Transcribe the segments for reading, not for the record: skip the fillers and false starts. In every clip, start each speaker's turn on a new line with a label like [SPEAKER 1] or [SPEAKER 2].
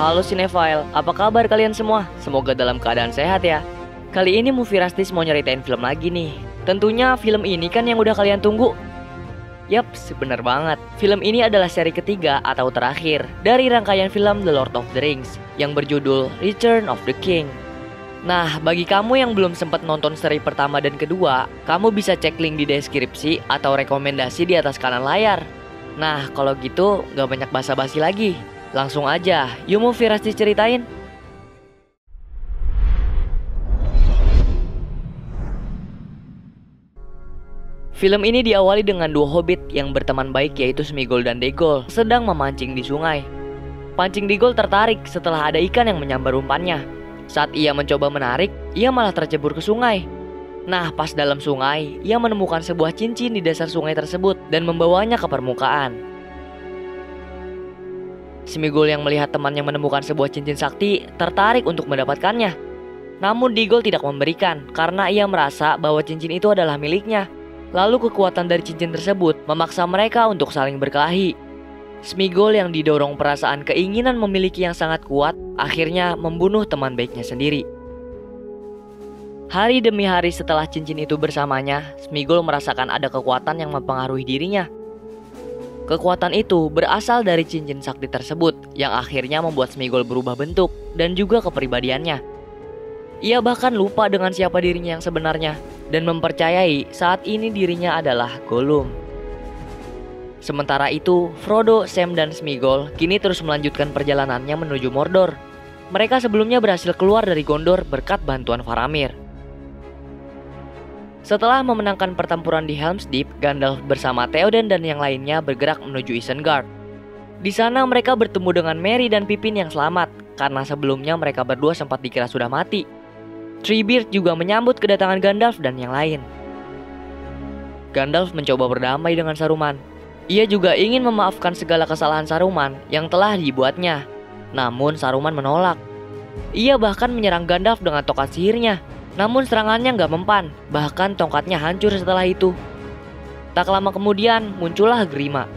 [SPEAKER 1] Halo Cinephile, apa kabar kalian semua? Semoga dalam keadaan sehat ya. Kali ini Movie Rastis mau nyeritain film lagi nih. Tentunya film ini kan yang udah kalian tunggu. Yaps, bener banget. Film ini adalah seri ketiga atau terakhir dari rangkaian film The Lord of the Rings yang berjudul Return of the King. Nah, bagi kamu yang belum sempat nonton seri pertama dan kedua, kamu bisa cek link di deskripsi atau rekomendasi di atas kanan layar. Nah, kalau gitu gak banyak basa-basi lagi. Langsung aja, yuk Movie Rastis ceritain. Film ini diawali dengan dua hobbit yang berteman baik yaitu Smigol dan Degol sedang memancing di sungai. Pancing Degol tertarik setelah ada ikan yang menyambar umpannya. Saat ia mencoba menarik, ia malah tercebur ke sungai. Nah, pas dalam sungai, ia menemukan sebuah cincin di dasar sungai tersebut dan membawanya ke permukaan. Smigol yang melihat temannya menemukan sebuah cincin sakti tertarik untuk mendapatkannya. Namun Degol tidak memberikan karena ia merasa bahwa cincin itu adalah miliknya. Lalu kekuatan dari cincin tersebut memaksa mereka untuk saling berkelahi. Smigol yang didorong perasaan keinginan memiliki yang sangat kuat akhirnya membunuh teman baiknya sendiri. Hari demi hari setelah cincin itu bersamanya, Smigol merasakan ada kekuatan yang mempengaruhi dirinya. Kekuatan itu berasal dari cincin sakti tersebut yang akhirnya membuat Smigol berubah bentuk dan juga kepribadiannya. Ia bahkan lupa dengan siapa dirinya yang sebenarnya dan mempercayai saat ini dirinya adalah Gollum. Sementara itu, Frodo, Sam, dan Smigol kini terus melanjutkan perjalanannya menuju Mordor. Mereka sebelumnya berhasil keluar dari Gondor berkat bantuan Faramir. Setelah memenangkan pertempuran di Helm's Deep, Gandalf bersama Theoden dan yang lainnya bergerak menuju Isengard. Di sana mereka bertemu dengan Merry dan Pippin yang selamat, karena sebelumnya mereka berdua sempat dikira sudah mati. Treebeard juga menyambut kedatangan Gandalf dan yang lain. Gandalf mencoba berdamai dengan Saruman. Ia juga ingin memaafkan segala kesalahan Saruman yang telah dibuatnya. Namun Saruman menolak. Ia bahkan menyerang Gandalf dengan tongkat sihirnya. Namun serangannya nggak mempan, bahkan tongkatnya hancur setelah itu. Tak lama kemudian muncullah Grima.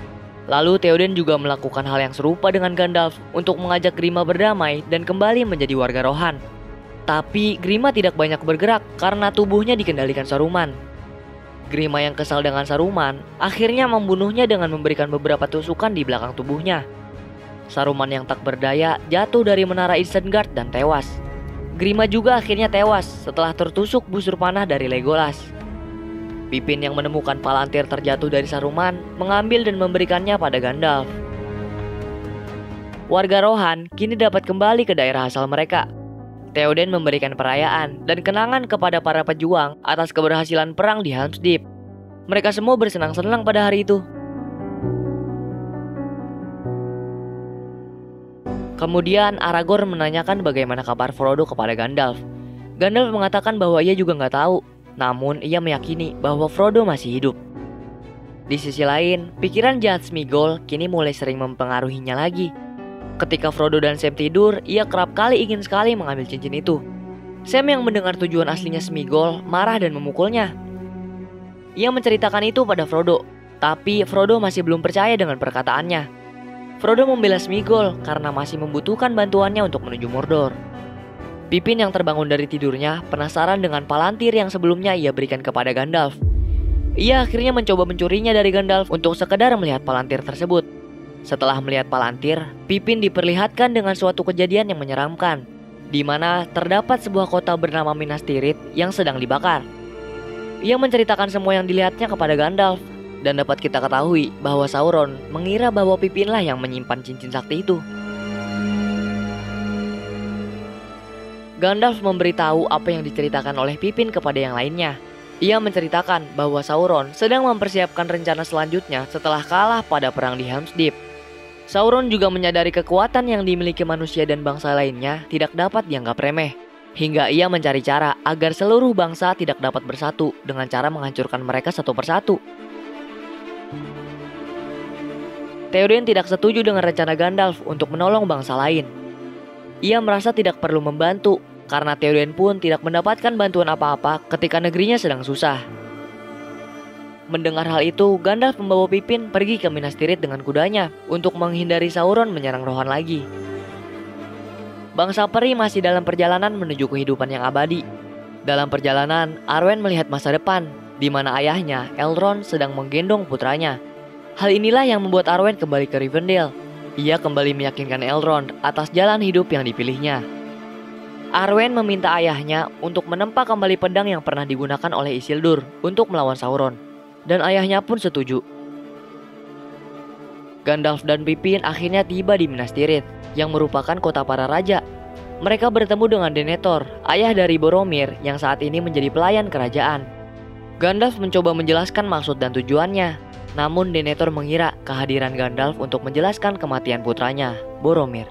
[SPEAKER 1] Lalu Theoden juga melakukan hal yang serupa dengan Gandalf untuk mengajak Grima berdamai dan kembali menjadi warga Rohan. Tapi Grima tidak banyak bergerak karena tubuhnya dikendalikan Saruman. Grima yang kesal dengan Saruman akhirnya membunuhnya dengan memberikan beberapa tusukan di belakang tubuhnya. Saruman yang tak berdaya jatuh dari menara Isengard dan tewas. Grima juga akhirnya tewas setelah tertusuk busur panah dari Legolas. Pippin yang menemukan Palantir terjatuh dari Saruman mengambil dan memberikannya pada Gandalf. Warga Rohan kini dapat kembali ke daerah asal mereka. Theoden memberikan perayaan dan kenangan kepada para pejuang atas keberhasilan perang di Helm's Deep. Mereka semua bersenang-senang pada hari itu. Kemudian Aragorn menanyakan bagaimana kabar Frodo kepada Gandalf. Gandalf mengatakan bahwa ia juga nggak tahu, namun ia meyakini bahwa Frodo masih hidup. Di sisi lain, pikiran jahat Smigol kini mulai sering mempengaruhinya lagi. Ketika Frodo dan Sam tidur, ia kerap kali ingin sekali mengambil cincin itu. Sam yang mendengar tujuan aslinya Smigol marah dan memukulnya. Ia menceritakan itu pada Frodo, tapi Frodo masih belum percaya dengan perkataannya. Frodo membela Smigol karena masih membutuhkan bantuannya untuk menuju Mordor. Pippin yang terbangun dari tidurnya penasaran dengan Palantir yang sebelumnya ia berikan kepada Gandalf. Ia akhirnya mencoba mencurinya dari Gandalf untuk sekedar melihat Palantir tersebut. Setelah melihat Palantir, Pippin diperlihatkan dengan suatu kejadian yang menyeramkan, di mana terdapat sebuah kota bernama Minas Tirith yang sedang dibakar. Ia menceritakan semua yang dilihatnya kepada Gandalf. Dan dapat kita ketahui bahwa Sauron mengira bahwa Pippinlah yang menyimpan cincin sakti itu. Gandalf memberitahu apa yang diceritakan oleh Pippin kepada yang lainnya. Ia menceritakan bahwa Sauron sedang mempersiapkan rencana selanjutnya setelah kalah pada perang di Helm's Deep. Sauron juga menyadari kekuatan yang dimiliki manusia dan bangsa lainnya tidak dapat dianggap remeh. Hingga ia mencari cara agar seluruh bangsa tidak dapat bersatu dengan cara menghancurkan mereka satu persatu. Theoden tidak setuju dengan rencana Gandalf untuk menolong bangsa lain. Ia merasa tidak perlu membantu karena Theoden pun tidak mendapatkan bantuan apa-apa ketika negerinya sedang susah. Mendengar hal itu, Gandalf membawa Pippin pergi ke Minas Tirith dengan kudanya untuk menghindari Sauron menyerang Rohan lagi. bangsa peri masih dalam perjalanan menuju kehidupan yang abadi. Dalam perjalanan, Arwen melihat masa depan, di mana ayahnya, Elrond, sedang menggendong putranya. Hal inilah yang membuat Arwen kembali ke Rivendell. Ia kembali meyakinkan Elrond atas jalan hidup yang dipilihnya. Arwen meminta ayahnya untuk menempa kembali pedang yang pernah digunakan oleh Isildur untuk melawan Sauron, dan ayahnya pun setuju. Gandalf dan Pippin akhirnya tiba di Minas Tirith, yang merupakan kota para raja. Mereka bertemu dengan Denethor, ayah dari Boromir yang saat ini menjadi pelayan kerajaan. Gandalf mencoba menjelaskan maksud dan tujuannya, namun Denethor mengira kehadiran Gandalf untuk menjelaskan kematian putranya, Boromir.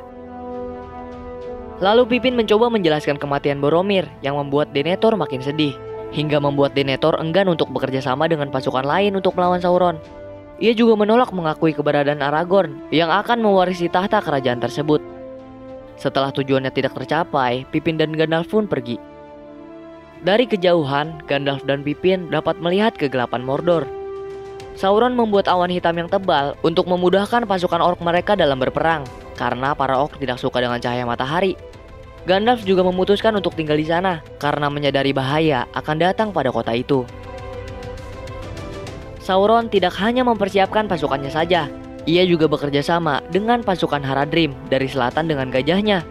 [SPEAKER 1] Lalu Pippin mencoba menjelaskan kematian Boromir yang membuat Denethor makin sedih, hingga membuat Denethor enggan untuk bekerja sama dengan pasukan lain untuk melawan Sauron. Ia juga menolak mengakui keberadaan Aragorn yang akan mewarisi tahta kerajaan tersebut. Setelah tujuannya tidak tercapai, Pippin dan Gandalf pun pergi. Dari kejauhan, Gandalf dan Pippin dapat melihat kegelapan Mordor. Sauron membuat awan hitam yang tebal untuk memudahkan pasukan orc mereka dalam berperang, karena para orc tidak suka dengan cahaya matahari. Gandalf juga memutuskan untuk tinggal di sana karena menyadari bahaya akan datang pada kota itu. Sauron tidak hanya mempersiapkan pasukannya saja, ia juga bekerja sama dengan pasukan Haradrim dari selatan dengan gajahnya,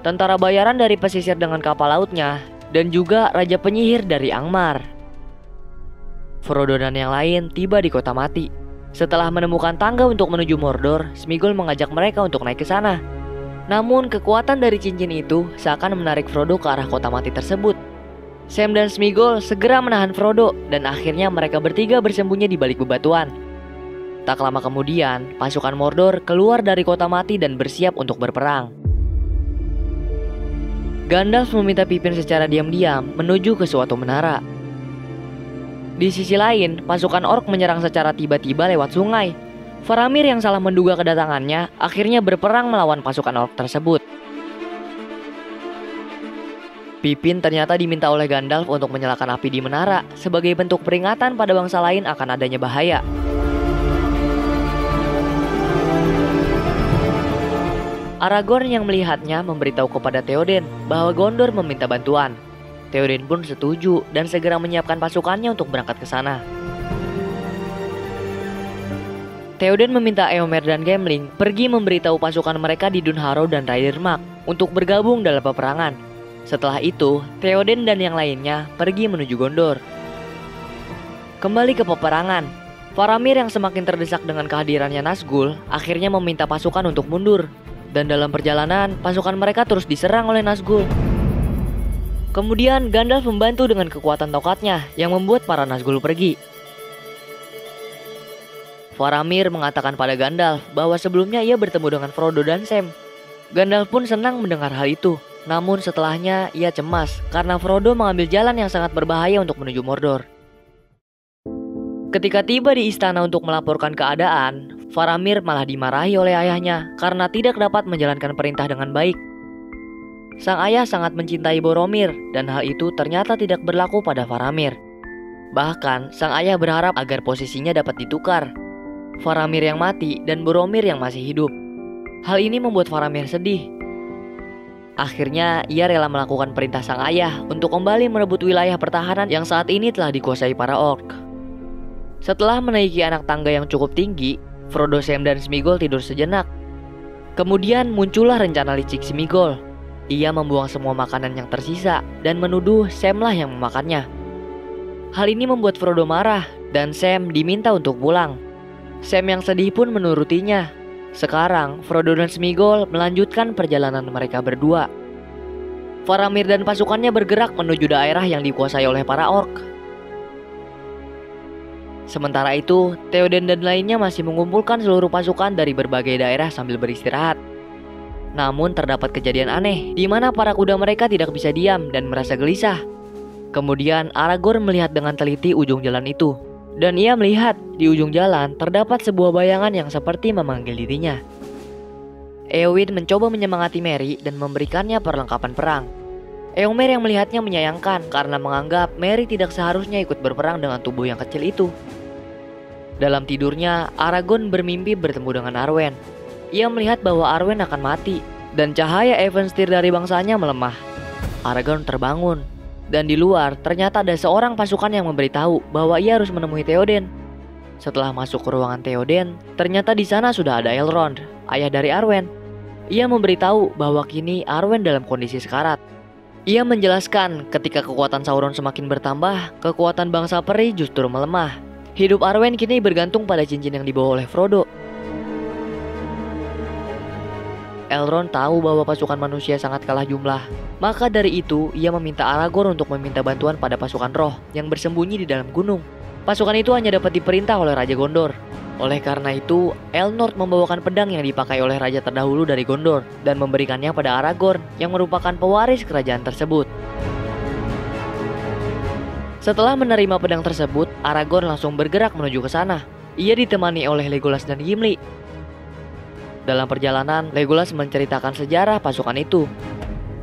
[SPEAKER 1] tentara bayaran dari pesisir dengan kapal lautnya, dan juga Raja Penyihir dari Angmar. Frodo dan yang lain tiba di Kota Mati. Setelah menemukan tangga untuk menuju Mordor, Sméagol mengajak mereka untuk naik ke sana. Namun kekuatan dari cincin itu seakan menarik Frodo ke arah Kota Mati tersebut. Sam dan Sméagol segera menahan Frodo dan akhirnya mereka bertiga bersembunyi di balik bebatuan. Tak lama kemudian, pasukan Mordor keluar dari Kota Mati dan bersiap untuk berperang. Gandalf meminta Pippin secara diam-diam menuju ke suatu menara. Di sisi lain, pasukan orc menyerang secara tiba-tiba lewat sungai. Faramir yang salah menduga kedatangannya akhirnya berperang melawan pasukan orc tersebut. Pippin ternyata diminta oleh Gandalf untuk menyalakan api di menara sebagai bentuk peringatan pada bangsa lain akan adanya bahaya. Aragorn yang melihatnya memberitahu kepada Theoden bahwa Gondor meminta bantuan. Theoden pun setuju dan segera menyiapkan pasukannya untuk berangkat ke sana. Theoden meminta Éomer dan Gimli pergi memberitahu pasukan mereka di Dunharrow dan Rhaedirmak untuk bergabung dalam peperangan. Setelah itu, Theoden dan yang lainnya pergi menuju Gondor. Kembali ke peperangan, Faramir yang semakin terdesak dengan kehadirannya Nazgûl akhirnya meminta pasukan untuk mundur. Dan dalam perjalanan, pasukan mereka terus diserang oleh Nazgûl. Kemudian Gandalf membantu dengan kekuatan tongkatnya yang membuat para Nazgûl pergi. Faramir mengatakan pada Gandalf bahwa sebelumnya ia bertemu dengan Frodo dan Sam. Gandalf pun senang mendengar hal itu. Namun setelahnya ia cemas karena Frodo mengambil jalan yang sangat berbahaya untuk menuju Mordor. Ketika tiba di istana untuk melaporkan keadaan, Faramir malah dimarahi oleh ayahnya karena tidak dapat menjalankan perintah dengan baik. Sang ayah sangat mencintai Boromir dan hal itu ternyata tidak berlaku pada Faramir. Bahkan sang ayah berharap agar posisinya dapat ditukar, Faramir yang mati dan Boromir yang masih hidup. Hal ini membuat Faramir sedih. Akhirnya ia rela melakukan perintah sang ayah untuk kembali merebut wilayah pertahanan yang saat ini telah dikuasai para orc. Setelah menaiki anak tangga yang cukup tinggi, Frodo, Sam dan Sméagol tidur sejenak. Kemudian muncullah rencana licik Sméagol. Ia membuang semua makanan yang tersisa dan menuduh Sam lah yang memakannya. Hal ini membuat Frodo marah dan Sam diminta untuk pulang. Sam yang sedih pun menurutinya. Sekarang, Frodo dan Sméagol melanjutkan perjalanan mereka berdua. Faramir dan pasukannya bergerak menuju daerah yang dikuasai oleh para orc. Sementara itu, Theoden dan lainnya masih mengumpulkan seluruh pasukan dari berbagai daerah sambil beristirahat. Namun terdapat kejadian aneh, di mana para kuda mereka tidak bisa diam dan merasa gelisah. Kemudian Aragorn melihat dengan teliti ujung jalan itu. Dan ia melihat di ujung jalan terdapat sebuah bayangan yang seperti memanggil dirinya. Éowyn mencoba menyemangati Merry dan memberikannya perlengkapan perang. Éomer yang melihatnya menyayangkan karena menganggap Merry tidak seharusnya ikut berperang dengan tubuh yang kecil itu. Dalam tidurnya, Aragorn bermimpi bertemu dengan Arwen. Ia melihat bahwa Arwen akan mati dan cahaya Evenstyr dari bangsanya melemah. Aragorn terbangun, dan di luar ternyata ada seorang pasukan yang memberitahu bahwa ia harus menemui Theoden. Setelah masuk ke ruangan Theoden, ternyata di sana sudah ada Elrond, ayah dari Arwen. Ia memberitahu bahwa kini Arwen dalam kondisi sekarat. Ia menjelaskan ketika kekuatan Sauron semakin bertambah, kekuatan bangsa peri justru melemah. Hidup Arwen kini bergantung pada cincin yang dibawa oleh Frodo. Elrond tahu bahwa pasukan manusia sangat kalah jumlah. Maka dari itu, ia meminta Aragorn untuk meminta bantuan pada pasukan roh yang bersembunyi di dalam gunung. Pasukan itu hanya dapat diperintah oleh Raja Gondor. Oleh karena itu, Elnord membawakan pedang yang dipakai oleh raja terdahulu dari Gondor dan memberikannya pada Aragorn yang merupakan pewaris kerajaan tersebut. Setelah menerima pedang tersebut, Aragorn langsung bergerak menuju ke sana. Ia ditemani oleh Legolas dan Gimli. Dalam perjalanan, Legolas menceritakan sejarah pasukan itu.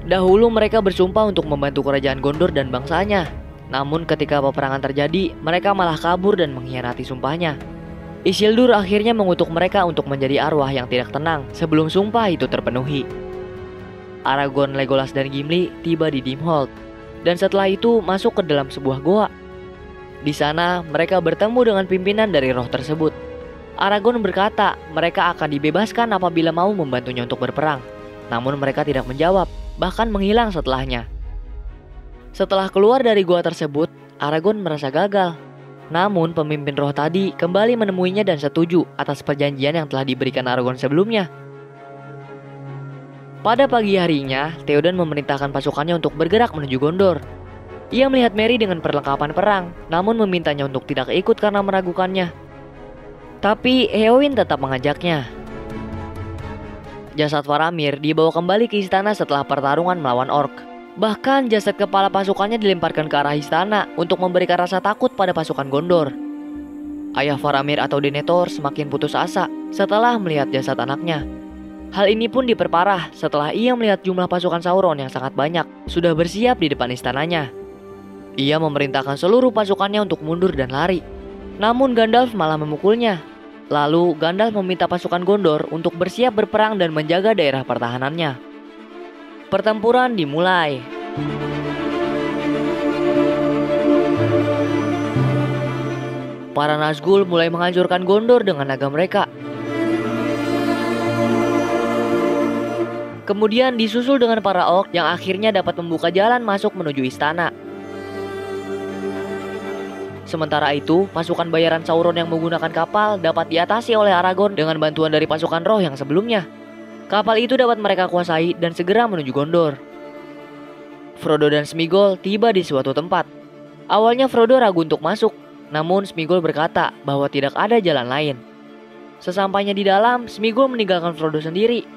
[SPEAKER 1] Dahulu mereka bersumpah untuk membantu kerajaan Gondor dan bangsanya. Namun ketika peperangan terjadi, mereka malah kabur dan mengkhianati sumpahnya. Isildur akhirnya mengutuk mereka untuk menjadi arwah yang tidak tenang sebelum sumpah itu terpenuhi. Aragorn, Legolas, dan Gimli tiba di Dimholt, dan setelah itu masuk ke dalam sebuah goa. Di sana mereka bertemu dengan pimpinan dari roh tersebut. Aragorn berkata mereka akan dibebaskan apabila mau membantunya untuk berperang. Namun mereka tidak menjawab, bahkan menghilang setelahnya. Setelah keluar dari gua tersebut, Aragorn merasa gagal. Namun pemimpin roh tadi kembali menemuinya dan setuju atas perjanjian yang telah diberikan Aragorn sebelumnya. Pada pagi harinya, Theoden memerintahkan pasukannya untuk bergerak menuju Gondor. Ia melihat Merry dengan perlengkapan perang, namun memintanya untuk tidak ikut karena meragukannya. Tapi Éowyn tetap mengajaknya. Jasad Faramir dibawa kembali ke istana setelah pertarungan melawan orc. Bahkan jasad kepala pasukannya dilemparkan ke arah istana untuk memberikan rasa takut pada pasukan Gondor. Ayah Faramir atau Denethor semakin putus asa setelah melihat jasad anaknya. Hal ini pun diperparah setelah ia melihat jumlah pasukan Sauron yang sangat banyak sudah bersiap di depan istananya. Ia memerintahkan seluruh pasukannya untuk mundur dan lari. Namun Gandalf malah memukulnya. Lalu Gandalf meminta pasukan Gondor untuk bersiap berperang dan menjaga daerah pertahanannya. Pertempuran dimulai. Para Nazgûl mulai menghancurkan Gondor dengan naga mereka. Kemudian disusul dengan para orc yang akhirnya dapat membuka jalan masuk menuju istana. Sementara itu, pasukan bayaran Sauron yang menggunakan kapal dapat diatasi oleh Aragorn dengan bantuan dari pasukan roh yang sebelumnya. Kapal itu dapat mereka kuasai dan segera menuju Gondor. Frodo dan Sméagol tiba di suatu tempat. Awalnya Frodo ragu untuk masuk, namun Sméagol berkata bahwa tidak ada jalan lain. Sesampainya di dalam, Sméagol meninggalkan Frodo sendiri.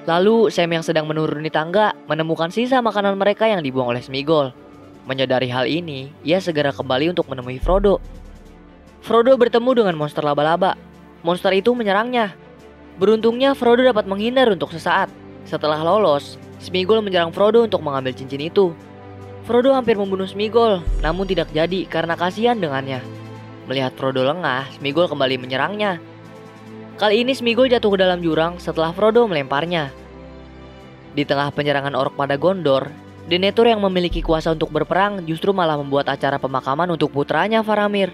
[SPEAKER 1] Lalu Sam yang sedang menuruni tangga menemukan sisa makanan mereka yang dibuang oleh Sméagol. Menyadari hal ini, ia segera kembali untuk menemui Frodo. Frodo bertemu dengan monster laba-laba. Monster itu menyerangnya. Beruntungnya Frodo dapat menghindar untuk sesaat. Setelah lolos, Sméagol menyerang Frodo untuk mengambil cincin itu. Frodo hampir membunuh Sméagol, namun tidak jadi karena kasihan dengannya. Melihat Frodo lengah, Sméagol kembali menyerangnya. Kali ini Sméagol jatuh ke dalam jurang setelah Frodo melemparnya. Di tengah penyerangan orc pada Gondor, Denethor yang memiliki kuasa untuk berperang justru malah membuat acara pemakaman untuk putranya Faramir.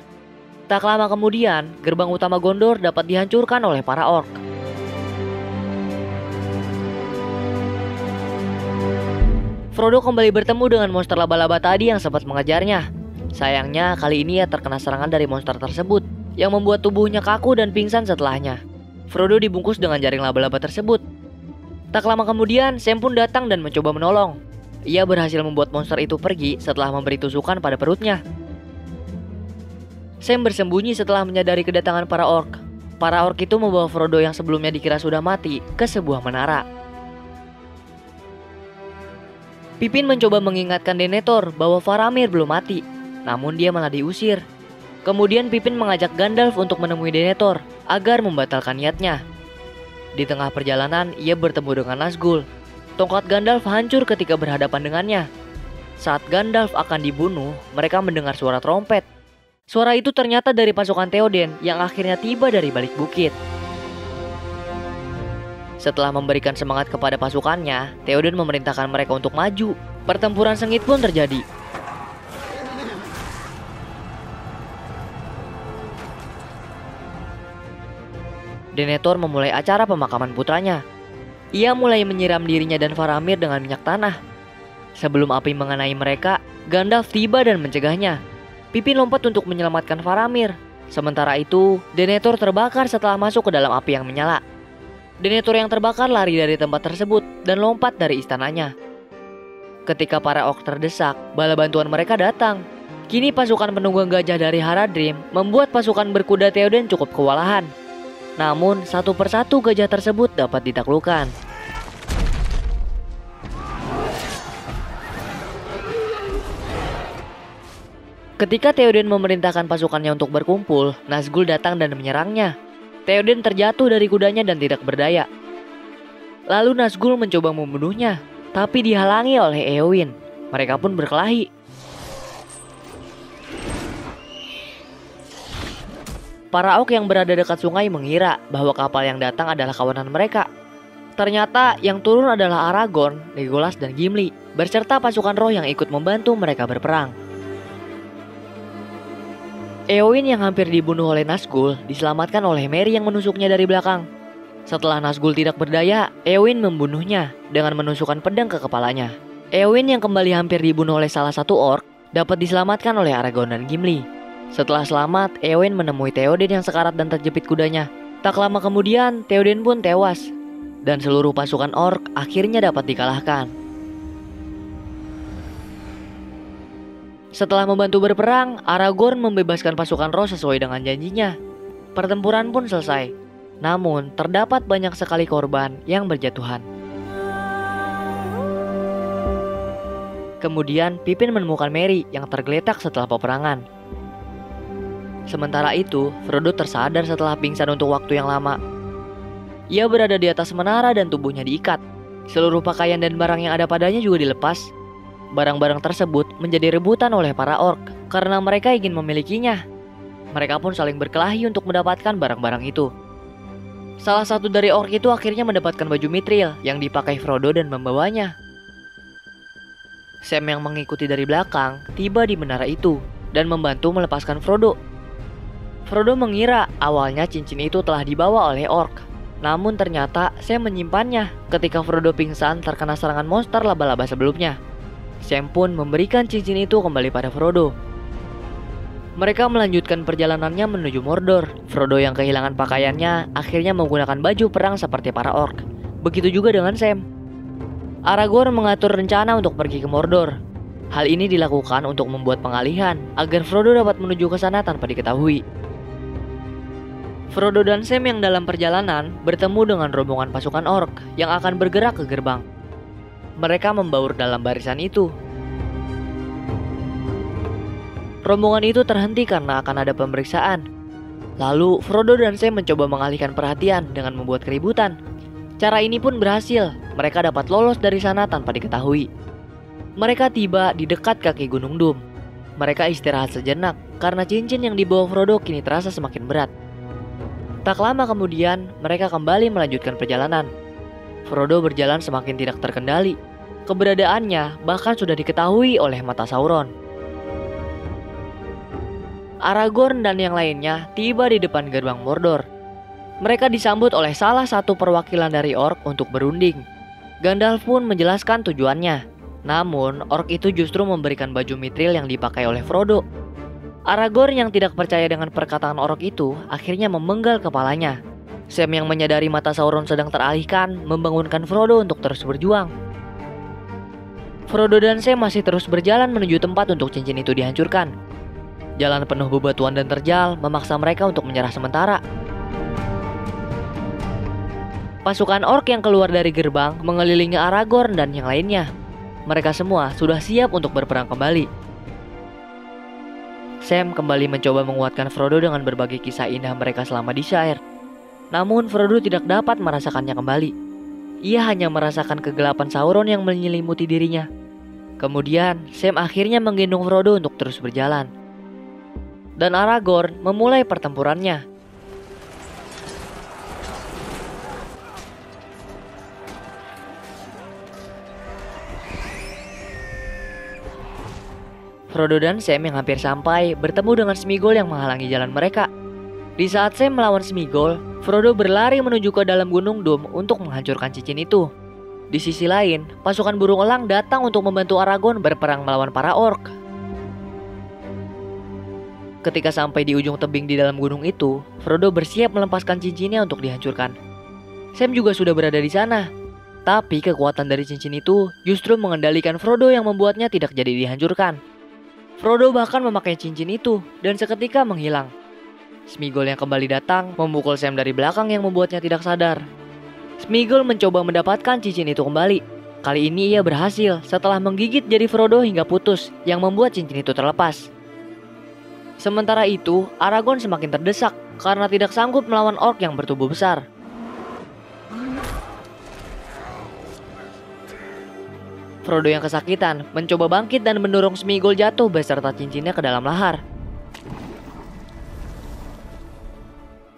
[SPEAKER 1] Tak lama kemudian, gerbang utama Gondor dapat dihancurkan oleh para orc. Frodo kembali bertemu dengan monster laba-laba tadi yang sempat mengejarnya. Sayangnya kali ini ia terkena serangan dari monster tersebut yang membuat tubuhnya kaku dan pingsan setelahnya. Frodo dibungkus dengan jaring laba-laba tersebut. Tak lama kemudian Sam pun datang dan mencoba menolong. Ia berhasil membuat monster itu pergi setelah memberi tusukan pada perutnya. Sam bersembunyi setelah menyadari kedatangan para orc. Para orc itu membawa Frodo yang sebelumnya dikira sudah mati ke sebuah menara. Pippin mencoba mengingatkan Denethor bahwa Faramir belum mati, namun dia malah diusir. Kemudian Pippin mengajak Gandalf untuk menemui Denethor agar membatalkan niatnya. Di tengah perjalanan, ia bertemu dengan Nazgûl. Tongkat Gandalf hancur ketika berhadapan dengannya. Saat Gandalf akan dibunuh, mereka mendengar suara trompet. Suara itu ternyata dari pasukan Theoden yang akhirnya tiba dari balik bukit. Setelah memberikan semangat kepada pasukannya, Theoden memerintahkan mereka untuk maju. Pertempuran sengit pun terjadi. Denethor memulai acara pemakaman putranya. Ia mulai menyiram dirinya dan Faramir dengan minyak tanah. Sebelum api mengenai mereka, Gandalf tiba dan mencegahnya. Pippin lompat untuk menyelamatkan Faramir. Sementara itu, Denethor terbakar setelah masuk ke dalam api yang menyala. Denethor yang terbakar lari dari tempat tersebut dan lompat dari istananya. Ketika para orc terdesak, bala bantuan mereka datang. Kini pasukan penunggang gajah dari Haradrim membuat pasukan berkuda Theoden cukup kewalahan. Namun, satu persatu gajah tersebut dapat ditaklukkan. Ketika Theoden memerintahkan pasukannya untuk berkumpul, Nazgul datang dan menyerangnya. Theoden terjatuh dari kudanya dan tidak berdaya. Lalu Nazgul mencoba membunuhnya, tapi dihalangi oleh Éowyn. Mereka pun berkelahi. Para orc yang berada dekat sungai mengira bahwa kapal yang datang adalah kawanan mereka. Ternyata yang turun adalah Aragorn, Legolas, dan Gimli, berserta pasukan roh yang ikut membantu mereka berperang. Éowyn yang hampir dibunuh oleh Nazgul diselamatkan oleh Merry yang menusuknya dari belakang. Setelah Nazgul tidak berdaya, Éowyn membunuhnya dengan menusukkan pedang ke kepalanya. Éowyn yang kembali hampir dibunuh oleh salah satu orc dapat diselamatkan oleh Aragorn dan Gimli. Setelah selamat, Éowyn menemui Theoden yang sekarat dan terjepit kudanya. Tak lama kemudian, Theoden pun tewas dan seluruh pasukan orc akhirnya dapat dikalahkan. Setelah membantu berperang, Aragorn membebaskan pasukan roh sesuai dengan janjinya. Pertempuran pun selesai. Namun, terdapat banyak sekali korban yang berjatuhan. Kemudian, Pippin menemukan Merry yang tergeletak setelah peperangan. Sementara itu, Frodo tersadar setelah pingsan untuk waktu yang lama. Ia berada di atas menara dan tubuhnya diikat. Seluruh pakaian dan barang yang ada padanya juga dilepas. Barang-barang tersebut menjadi rebutan oleh para orc karena mereka ingin memilikinya. Mereka pun saling berkelahi untuk mendapatkan barang-barang itu. Salah satu dari orc itu akhirnya mendapatkan baju mithril yang dipakai Frodo dan membawanya. Sam yang mengikuti dari belakang tiba di menara itu dan membantu melepaskan Frodo. Frodo mengira awalnya cincin itu telah dibawa oleh orc. Namun ternyata Sam menyimpannya ketika Frodo pingsan terkena serangan monster laba-laba sebelumnya. Sam pun memberikan cincin itu kembali pada Frodo. Mereka melanjutkan perjalanannya menuju Mordor. Frodo yang kehilangan pakaiannya akhirnya menggunakan baju perang seperti para orc. Begitu juga dengan Sam. Aragorn mengatur rencana untuk pergi ke Mordor. Hal ini dilakukan untuk membuat pengalihan agar Frodo dapat menuju ke sana tanpa diketahui. Frodo dan Sam yang dalam perjalanan bertemu dengan rombongan pasukan orc yang akan bergerak ke gerbang. Mereka membaur dalam barisan itu. Rombongan itu terhenti karena akan ada pemeriksaan. Lalu Frodo dan Sam mencoba mengalihkan perhatian dengan membuat keributan. Cara ini pun berhasil. Mereka dapat lolos dari sana tanpa diketahui. Mereka tiba di dekat kaki Gunung Doom. Mereka istirahat sejenak karena cincin yang dibawa Frodo kini terasa semakin berat. Tak lama kemudian, mereka kembali melanjutkan perjalanan. Frodo berjalan semakin tidak terkendali. Keberadaannya bahkan sudah diketahui oleh mata Sauron. Aragorn dan yang lainnya tiba di depan gerbang Mordor. Mereka disambut oleh salah satu perwakilan dari orc untuk berunding. Gandalf pun menjelaskan tujuannya. Namun, orc itu justru memberikan baju mithril yang dipakai oleh Frodo. Aragorn yang tidak percaya dengan perkataan orc itu akhirnya memenggal kepalanya. Sam yang menyadari mata Sauron sedang teralihkan membangunkan Frodo untuk terus berjuang. Frodo dan Sam masih terus berjalan menuju tempat untuk cincin itu dihancurkan. Jalan penuh bebatuan dan terjal memaksa mereka untuk menyerah sementara. Pasukan orc yang keluar dari gerbang mengelilingi Aragorn dan yang lainnya. Mereka semua sudah siap untuk berperang kembali. Sam kembali mencoba menguatkan Frodo dengan berbagai kisah indah mereka selama di Shire. Namun Frodo tidak dapat merasakannya kembali. Ia hanya merasakan kegelapan Sauron yang menyelimuti dirinya. Kemudian Sam akhirnya menggendong Frodo untuk terus berjalan. Dan Aragorn memulai pertempurannya. Frodo dan Sam yang hampir sampai bertemu dengan Sméagol yang menghalangi jalan mereka. Di saat Sam melawan Sméagol, Frodo berlari menuju ke dalam Gunung Doom untuk menghancurkan cincin itu. Di sisi lain, pasukan burung elang datang untuk membantu Aragorn berperang melawan para orc. Ketika sampai di ujung tebing di dalam gunung itu, Frodo bersiap melepaskan cincinnya untuk dihancurkan. Sam juga sudah berada di sana. Tapi kekuatan dari cincin itu justru mengendalikan Frodo yang membuatnya tidak jadi dihancurkan. Frodo bahkan memakai cincin itu dan seketika menghilang. Sméagol yang kembali datang memukul Sam dari belakang yang membuatnya tidak sadar. Sméagol mencoba mendapatkan cincin itu kembali. Kali ini ia berhasil setelah menggigit jari Frodo hingga putus yang membuat cincin itu terlepas. Sementara itu, Aragorn semakin terdesak karena tidak sanggup melawan orc yang bertubuh besar. Frodo yang kesakitan mencoba bangkit dan mendorong Sméagol jatuh beserta cincinnya ke dalam lahar.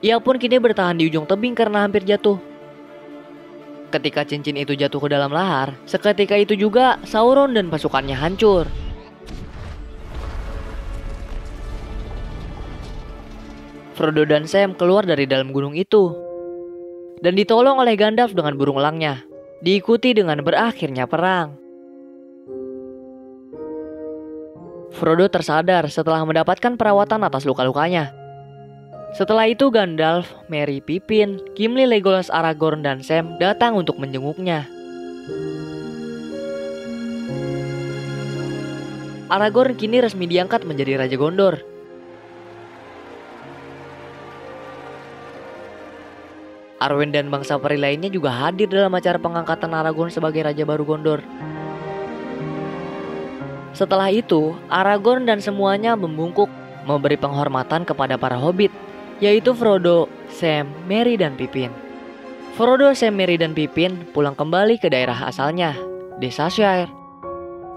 [SPEAKER 1] Ia pun kini bertahan di ujung tebing karena hampir jatuh. Ketika cincin itu jatuh ke dalam lahar, seketika itu juga Sauron dan pasukannya hancur. Frodo dan Sam keluar dari dalam gunung itu dan ditolong oleh Gandalf dengan burung elangnya, diikuti dengan berakhirnya perang. Frodo tersadar setelah mendapatkan perawatan atas luka-lukanya. Setelah itu Gandalf, Merry, Pippin, Gimli, Legolas, Aragorn, dan Sam datang untuk menjenguknya. Aragorn kini resmi diangkat menjadi Raja Gondor. Arwen dan bangsa peri lainnya juga hadir dalam acara pengangkatan Aragorn sebagai Raja baru Gondor. Setelah itu, Aragorn dan semuanya membungkuk, memberi penghormatan kepada para hobbit, yaitu Frodo, Sam, Merry, dan Pippin. Frodo, Sam, Merry, dan Pippin pulang kembali ke daerah asalnya, Desa Shire.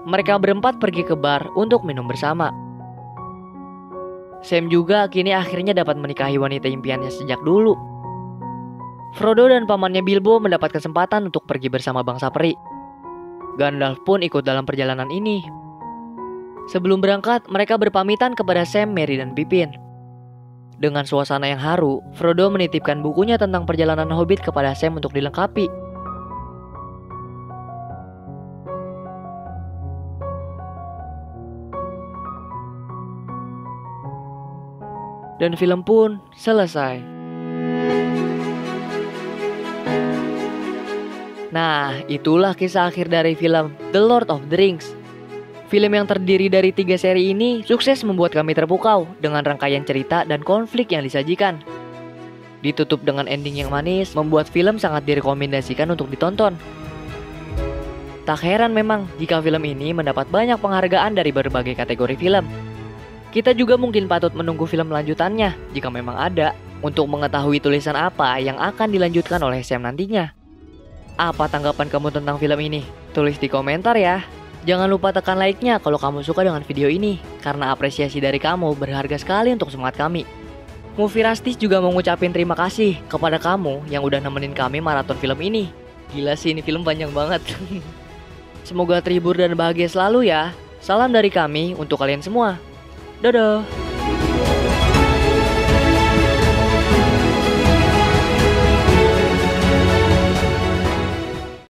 [SPEAKER 1] Mereka berempat pergi ke bar untuk minum bersama. Sam juga kini akhirnya dapat menikahi wanita impiannya sejak dulu. Frodo dan pamannya Bilbo mendapat kesempatan untuk pergi bersama bangsa peri. Gandalf pun ikut dalam perjalanan ini. Sebelum berangkat, mereka berpamitan kepada Sam, Merry, dan Pippin. Dengan suasana yang haru, Frodo menitipkan bukunya tentang perjalanan Hobbit kepada Sam untuk dilengkapi. Dan film pun selesai. Nah, itulah kisah akhir dari film The Lord of the Rings. Film yang terdiri dari 3 seri ini sukses membuat kami terpukau dengan rangkaian cerita dan konflik yang disajikan. Ditutup dengan ending yang manis, membuat film sangat direkomendasikan untuk ditonton. Tak heran memang jika film ini mendapat banyak penghargaan dari berbagai kategori film. Kita juga mungkin patut menunggu film lanjutannya jika memang ada, untuk mengetahui tulisan apa yang akan dilanjutkan oleh Sam nantinya. Apa tanggapan kamu tentang film ini? Tulis di komentar ya. Jangan lupa tekan like-nya kalau kamu suka dengan video ini, karena apresiasi dari kamu berharga sekali untuk semangat kami. Movie Rastis juga mau ngucapin terima kasih kepada kamu yang udah nemenin kami maraton film ini. Gila sih, ini film panjang banget. Semoga terhibur dan bahagia selalu ya. Salam dari kami untuk kalian semua. Dadah.